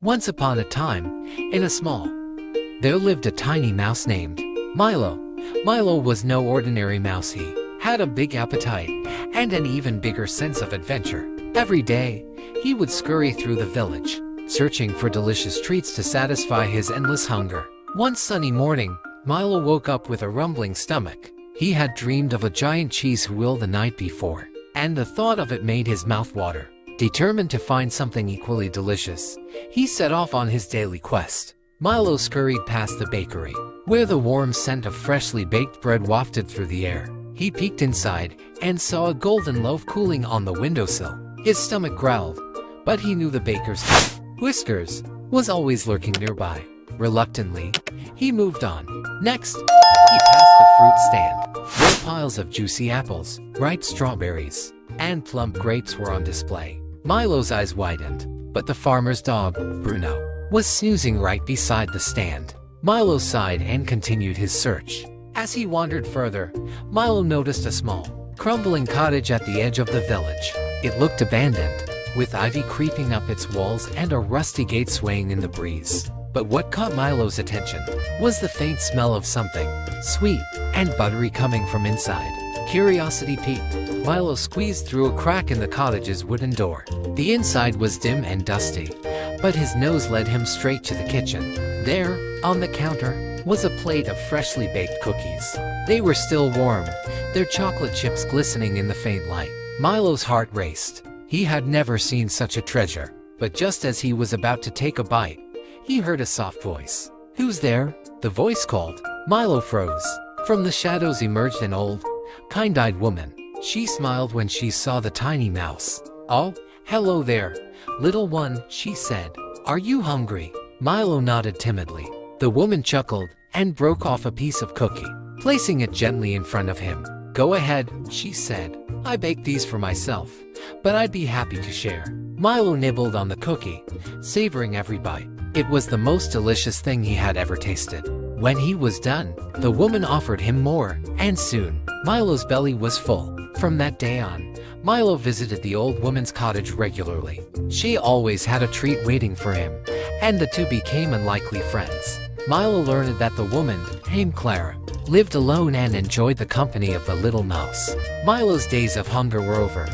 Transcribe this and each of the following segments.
Once upon a time, in a small, there lived a tiny mouse named Milo. Milo was no ordinary mouse. He had a big appetite and an even bigger sense of adventure. Every day, he would scurry through the village, searching for delicious treats to satisfy his endless hunger. One sunny morning, Milo woke up with a rumbling stomach. He had dreamed of a giant cheese wheel the night before, and the thought of it made his mouth water. Determined to find something equally delicious, he set off on his daily quest. Milo scurried past the bakery, where the warm scent of freshly baked bread wafted through the air. He peeked inside and saw a golden loaf cooling on the windowsill. His stomach growled, but he knew the baker's Whiskers was always lurking nearby. Reluctantly, he moved on. Next, he passed the fruit stand, where piles of juicy apples, ripe strawberries, and plump grapes were on display. Milo's eyes widened, but the farmer's dog, Bruno, was snoozing right beside the stand. Milo sighed and continued his search. As he wandered further, Milo noticed a small, crumbling cottage at the edge of the village. It looked abandoned, with ivy creeping up its walls and a rusty gate swaying in the breeze. But what caught Milo's attention was the faint smell of something sweet and buttery coming from inside. Curiosity piqued. Milo squeezed through a crack in the cottage's wooden door. The inside was dim and dusty, but his nose led him straight to the kitchen. There, on the counter, was a plate of freshly baked cookies. They were still warm, their chocolate chips glistening in the faint light. Milo's heart raced. He had never seen such a treasure, but just as he was about to take a bite, he heard a soft voice. "Who's there?" the voice called. Milo froze. From the shadows emerged an old, kind-eyed woman. She smiled when she saw the tiny mouse. "Oh, hello there, little one," she said. "Are you hungry?" Milo nodded timidly. The woman chuckled and broke off a piece of cookie, placing it gently in front of him. "Go ahead," she said. "I baked these for myself, but I'd be happy to share." Milo nibbled on the cookie, savoring every bite. It was the most delicious thing he had ever tasted. When he was done, the woman offered him more, and soon, Milo's belly was full. From that day on, Milo visited the old woman's cottage regularly. She always had a treat waiting for him, and the two became unlikely friends. Milo learned that the woman, named Clara, lived alone and enjoyed the company of the little mouse. Milo's days of hunger were over,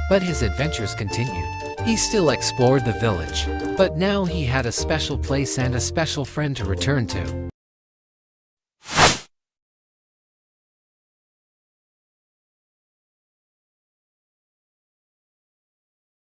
but his adventures continued. He still explored the village, but now he had a special place and a special friend to return to.